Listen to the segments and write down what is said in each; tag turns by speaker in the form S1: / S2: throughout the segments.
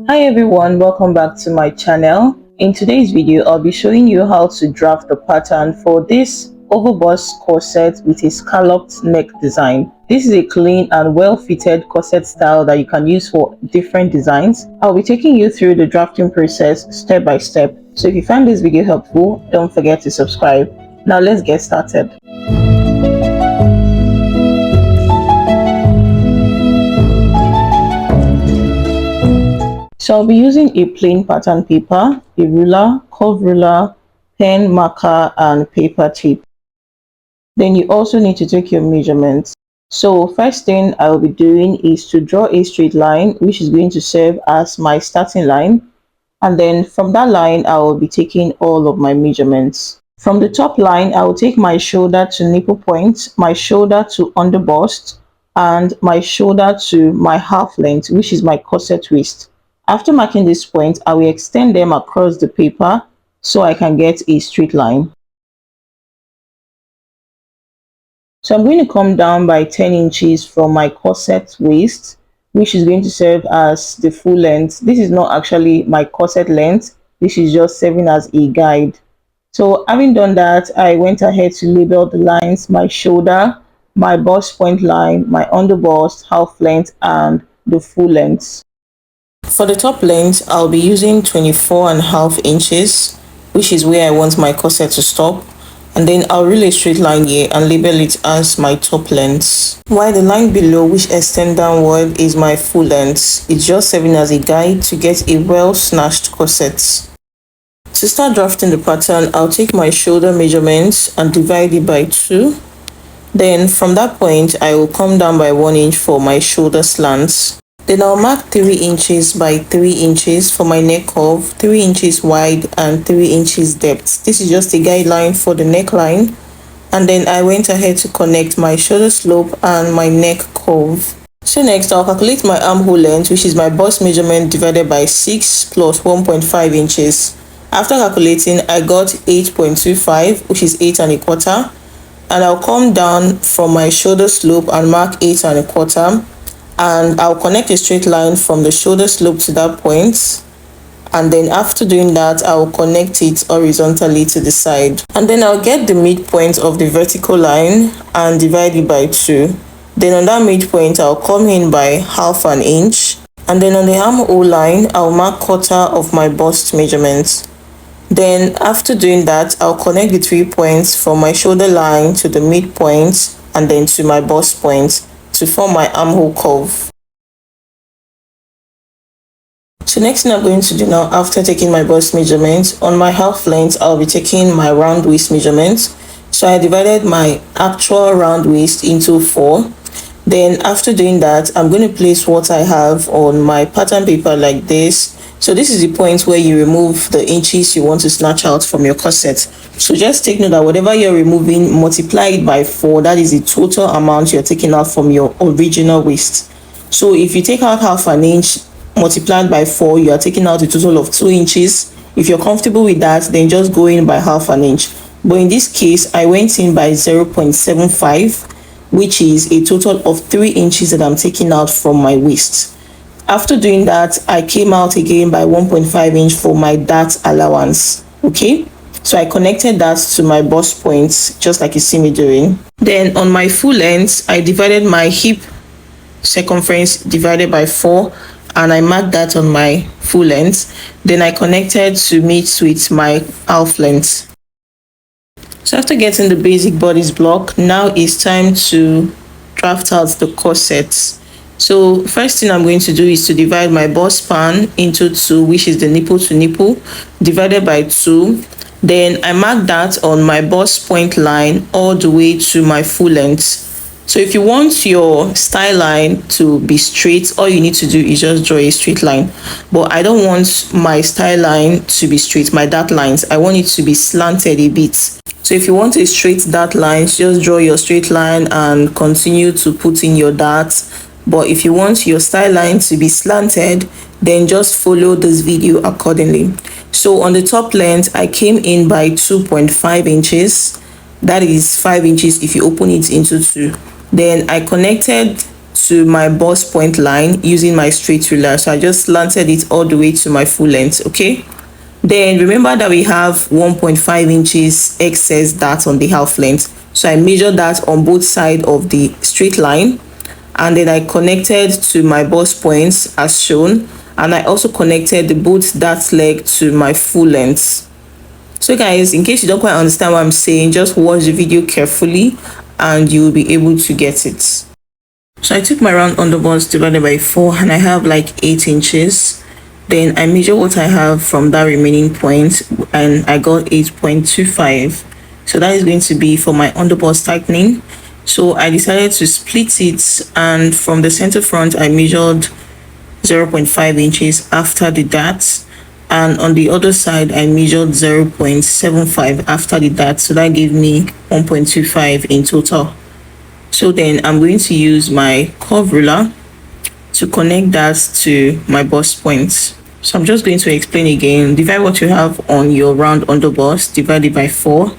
S1: Hi everyone, welcome back to my channel. In today's video, I'll be showing you how to draft the pattern for this overbust corset with a scalloped neck design. This is a clean and well-fitted corset style that you can use for different designs. I'll be taking you through the drafting process step by step. So if you find this video helpful, don't forget to subscribe. Now let's get started. So I'll be using a plain pattern paper, a ruler, curve ruler, pen, marker, and paper tape. Then you also need to take your measurements. So first thing I will be doing is to draw a straight line, which is going to serve as my starting line. And then from that line, I will be taking all of my measurements. From the top line, I will take my shoulder to nipple point, my shoulder to underbust, and my shoulder to my half length, which is my corset waist. After marking this point, I will extend them across the paper so I can get a straight line. So I'm going to come down by 10 inches from my corset waist, which is going to serve as the full length. This is not actually my corset length. This is just serving as a guide. So having done that, I went ahead to label the lines: my shoulder, my bust point line, my underbust, half length, and the full length. For the top length, I'll be using 24.5 inches, which is where I want my corset to stop. And then I'll rule a straight line here and label it as my top length. While the line below, which extends downward, is my full length. It's just serving as a guide to get a well-snatched corset. To start drafting the pattern, I'll take my shoulder measurements and divide it by 2. Then from that point, I will come down by 1 inch for my shoulder slants. Then I'll mark 3 inches by 3 inches for my neck curve, 3 inches wide and 3 inches depth. This is just a guideline for the neckline. And then I went ahead to connect my shoulder slope and my neck curve. So next I'll calculate my armhole length, which is my bust measurement divided by 6 plus 1.5 inches. After calculating, I got 8.25, which is 8 1/4. And I'll come down from my shoulder slope and mark 8 1/4. And I'll connect a straight line from the shoulder slope to that point, and then after doing that, I'll connect it horizontally to the side, and then I'll get the midpoint of the vertical line and divide it by 2. Then on that midpoint, I'll come in by 1/2 inch, and then on the armhole line, I'll mark 1/4 of my bust measurement. Then after doing that, I'll connect the 3 points from my shoulder line to the midpoint and then to my bust point to form my armhole curve. So next thing I'm going to do now, after taking my bust measurement, on my half length, I'll be taking my round waist measurement. So I divided my actual round waist into 4. Then after doing that, I'm going to place what I have on my pattern paper like this. So this is the point where you remove the inches you want to snatch out from your corset. So just take note that whatever you're removing, multiply it by 4. That is the total amount you're taking out from your original waist. So if you take out 1/2 inch multiplied by 4, you are taking out a total of 2 inches. If you're comfortable with that, then just go in by 1/2 inch. But in this case, I went in by 0.75, which is a total of 3 inches that I'm taking out from my waist. After doing that, I came out again by 1.5 inch for my dart allowance. Okay, so I connected that to my bust points, just like you see me doing. Then on my full length, I divided my hip circumference divided by 4, and I marked that on my full length. Then I connected to meet with my half length. So after getting the basic bodice block, now it's time to draft out the corset. So first thing I'm going to do is to divide my bust span into 2, which is the nipple to nipple, divided by 2. Then I mark that on my bust point line all the way to my full length. So if you want your style line to be straight, all you need to do is just draw a straight line. But I don't want my style line to be straight, my dart lines. I want it to be slanted a bit. So if you want a straight dart line, just draw your straight line and continue to put in your darts. But if you want your style line to be slanted, then just follow this video accordingly. So on the top length, I came in by 2.5 inches. That is 5 inches if you open it into 2. Then I connected to my bust point line using my straight ruler. So I just slanted it all the way to my full length. Okay, then remember that we have 1.5 inches excess dart on the half length, so I measured that on both sides of the straight line, and then I connected to my bust points as shown, and I also connected the both dart leg to my full length. So guys, in case you don't quite understand what I'm saying, just watch the video carefully and you'll be able to get it. So I took my round underbust divided by 4 and I have like 8 inches. Then I measure what I have from that remaining point and I got 8.25. So that is going to be for my underbust tightening. So I decided to split it, and from the center front I measured 0.5 inches after the dart, and on the other side I measured 0.75 after the dart, so that gave me 1.25 in total. So then I'm going to use my curve ruler to connect that to my bust points. So I'm just going to explain again. Divide what you have on your round underbust, divide it by 4,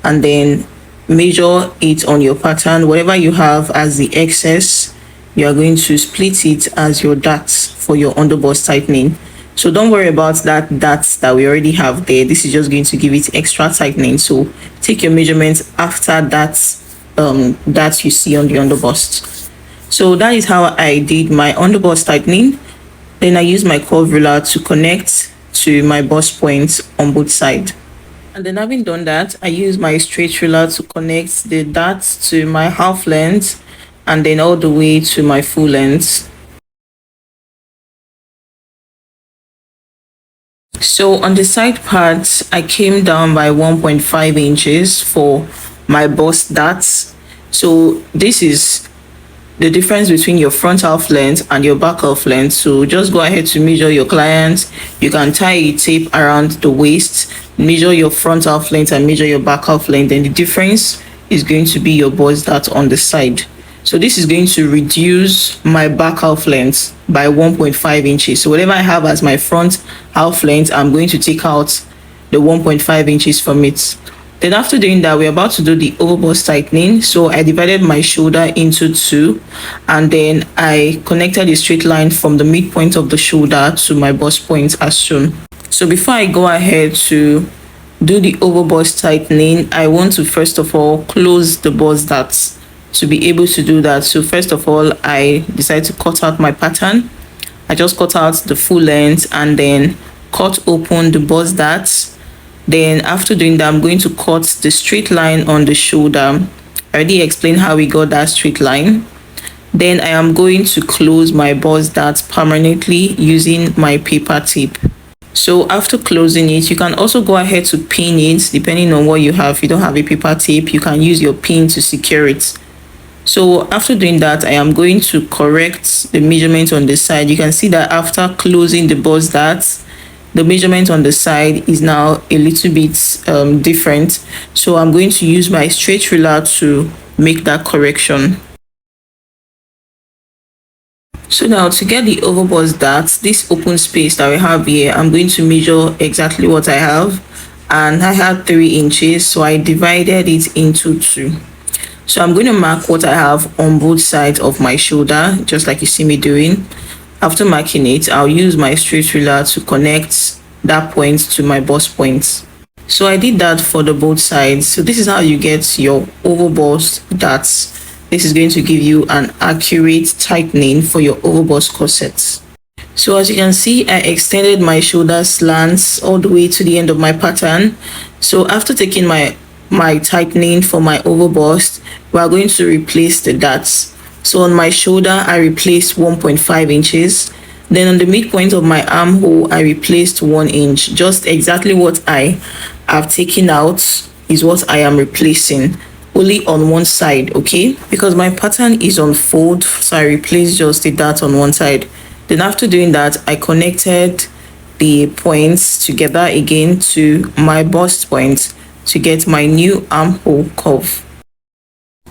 S1: and then measure it on your pattern. Whatever you have as the excess, you are going to split it as your darts for your underbust tightening. So don't worry about that darts that we already have there. This is just going to give it extra tightening. So take your measurements after that you see on the underbust. So that is how I did my underbust tightening. Then I use my curve ruler to connect to my bust points on both sides. And then having done that, I use my straight ruler to connect the darts to my half length and then all the way to my full length. So on the side parts, I came down by 1.5 inches for my bust darts. So this is the difference between your front half length and your back half length. So just go ahead to measure your client. You can tie a tape around the waist, measure your front half length and measure your back half length, and the difference is going to be your bust dart on the side. So this is going to reduce my back half length by 1.5 inches. So whatever I have as my front half length, I'm going to take out the 1.5 inches from it. Then after doing that, we're about to do the overbust tightening. So I divided my shoulder into 2, and then I connected a straight line from the midpoint of the shoulder to my bust point as shown. So before I go ahead to do the overbust tightening, I want to first of all close the bust darts. To be able to do that, so first of all I decided to cut out my pattern. I just cut out the full length and then cut open the bust darts. Then after doing that, I'm going to cut the straight line on the shoulder. I already explained how we got that straight line. Then I am going to close my bust darts permanently using my paper tape. So after closing it, you can also go ahead to pin it depending on what you have. If you don't have a paper tape, you can use your pin to secure it. So after doing that, I am going to correct the measurement on the side. You can see that after closing the bust darts, the measurement on the side is now a little bit different. So I'm going to use my straight ruler to make that correction. So now to get the overbust darts, this open space that we have here, I'm going to measure exactly what I have, and I had 3 inches, so I divided it into 2. So I'm going to mark what I have on both sides of my shoulder, just like you see me doing. After marking it, I'll use my straight ruler to connect that point to my bust point. So I did that for the both sides. So this is how you get your overbust darts. This is going to give you an accurate tightening for your overbust corsets. So as you can see, I extended my shoulder slants all the way to the end of my pattern. So after taking my tightening for my overbust, we are going to replace the darts. So on my shoulder, I replaced 1.5 inches. Then on the midpoint of my armhole, I replaced 1 inch. Just exactly what I have taken out is what I am replacing, only on one side, okay? Because my pattern is on fold, so I replaced just the dart on one side. Then after doing that, I connected the points together again to my bust point to get my new armhole curve.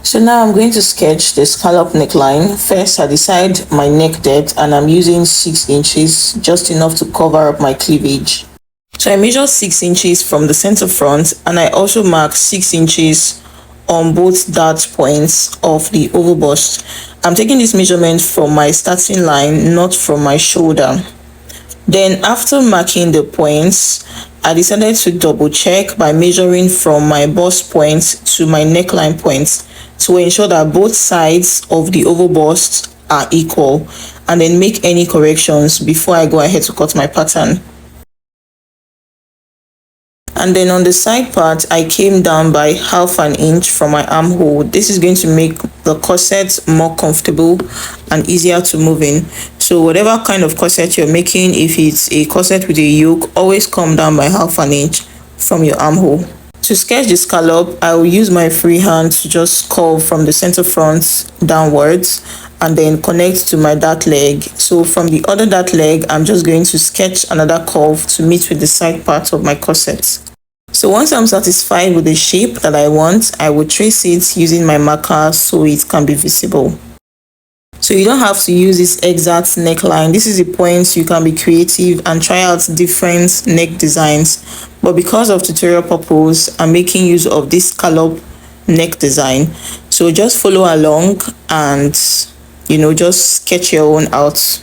S1: So now I'm going to sketch the scallop neckline. First, I decide my neck depth, and I'm using 6 inches, just enough to cover up my cleavage. So I measured 6 inches from the center front, and I also marked 6 inches on both dart points of the overbust. I'm taking this measurement from my starting line, not from my shoulder. Then after marking the points, I decided to double check by measuring from my bust point to my neckline point to ensure that both sides of the oval bust are equal, and then make any corrections before I go ahead to cut my pattern. And then on the side part, I came down by 1/2 inch from my armhole. This is going to make the corset more comfortable and easier to move in. So whatever kind of corset you're making, if it's a corset with a yoke, always come down by 1/2 inch from your armhole. To sketch the scallop, I will use my free hand to just curve from the center front downwards and then connect to my dart leg. So from the other dart leg, I'm just going to sketch another curve to meet with the side part of my corset. So once I'm satisfied with the shape that I want, I will trace it using my marker so it can be visible. So you don't have to use this exact neckline. This is a point you can be creative and try out different neck designs. But because of tutorial purpose, I'm making use of this scallop neck design. So just follow along and just sketch your own out.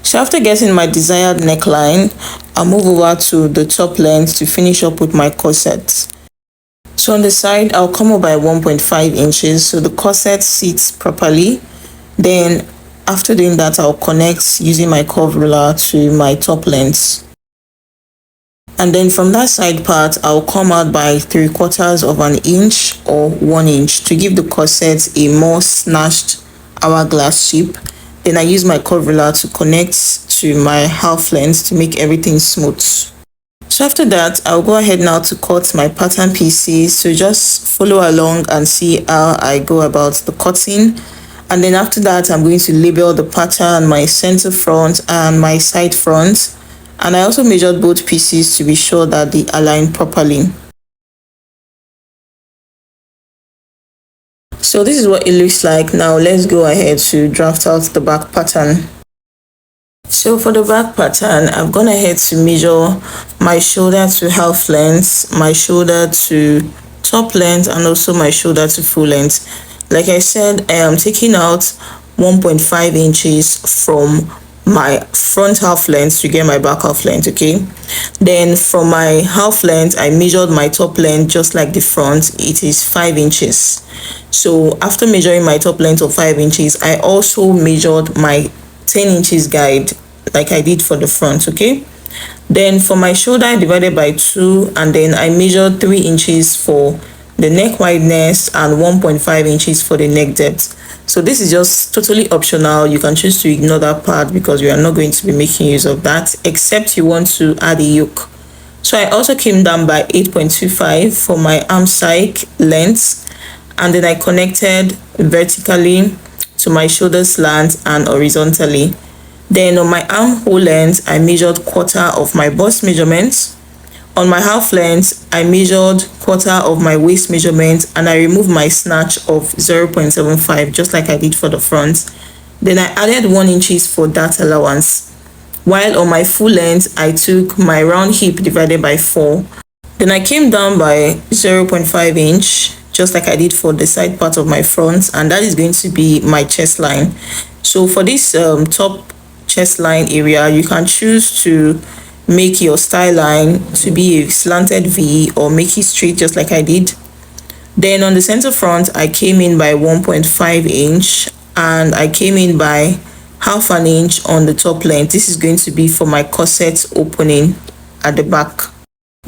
S1: So after getting my desired neckline, I'll move over to the top length to finish up with my corset. So on the side, I'll come up by 1.5 inches so the corset sits properly. Then after doing that, I'll connect using my curve ruler to my top length. And then from that side part, I'll come out by 3/4 inch or 1 inch to give the corset a more snatched hourglass shape. Then I use my curve ruler to connect to my half length to make everything smooth. So after that, I'll go ahead now to cut my pattern pieces. So just follow along and see how I go about the cutting. And then after that, I'm going to label the pattern, my center front and my side front. And I also measured both pieces to be sure that they align properly. So this is what it looks like. Now let's go ahead to draft out the back pattern. So for the back pattern, I've gone ahead to measure my shoulder to half length, my shoulder to top length, and also my shoulder to full length. Like I said, I am taking out 1.5 inches from my front half length to get my back half length. Okay, then from my half length, I measured my top length just like the front. It is 5 inches. So after measuring my top length of 5 inches, I also measured my 10 inches guide like I did for the front. Okay, then for my shoulder, I divided by 2, and then I measured 3 inches for the neck wideness and 1.5 inches for the neck depth. So this is just totally optional. You can choose to ignore that part because we are not going to be making use of that, except you want to add a yoke. So I also came down by 8.25 for my arm side length, and then I connected vertically to my shoulder slant and horizontally. Then on my armhole length, I measured 1/4 of my bust measurements. On my half length, I measured 1/4 of my waist measurement, and I removed my snatch of 0.75 just like I did for the front. Then I added 1 inches for that allowance. While on my full length, I took my round hip divided by 4. Then I came down by 0.5 inch just like I did for the side part of my front, and that is going to be my chest line. So for this top chest line area, you can choose to make your style line to be a slanted V or make it straight just like I did. Then on the center front, I came in by 1.5 inch, and I came in by 1/2 inch on the top length. This is going to be for my corset opening at the back.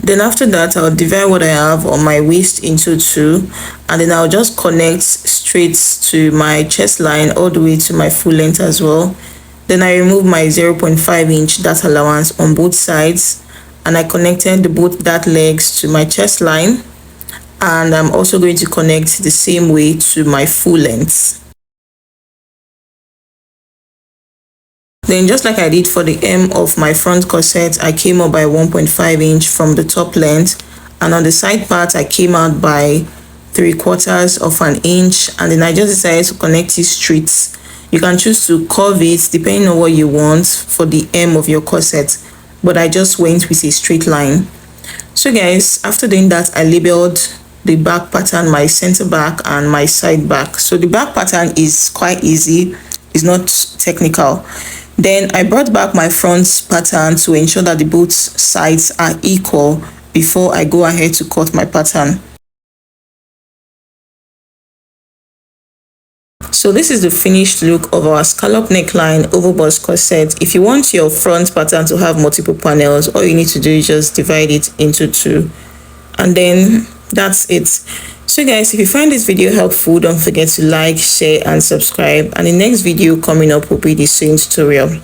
S1: Then after that, I'll divide what I have on my waist into 2, and then I'll just connect straight to my chest line all the way to my full length as well. Then I removed my 0.5 inch dart allowance on both sides, and I connected both dart legs to my chest line, and I'm also going to connect the same way to my full length. Then just like I did for the hem of my front corset, I came up by 1.5 inch from the top length, and on the side part I came out by 3/4 inch, and then I just decided to connect it straight. You can choose to curve it depending on what you want for the hem of your corset, but I just went with a straight line. So guys, after doing that, I labeled the back pattern, my center back and my side back. So the back pattern is quite easy, it's not technical. Then I brought back my front pattern to ensure that the both sides are equal before I go ahead to cut my pattern. So this is the finished look of our scallop neckline overbust corset. If you want your front pattern to have multiple panels, all you need to do is just divide it into two, and then that's it. So guys, if you find this video helpful, don't forget to like, share and subscribe, and the next video coming up will be the sewing tutorial.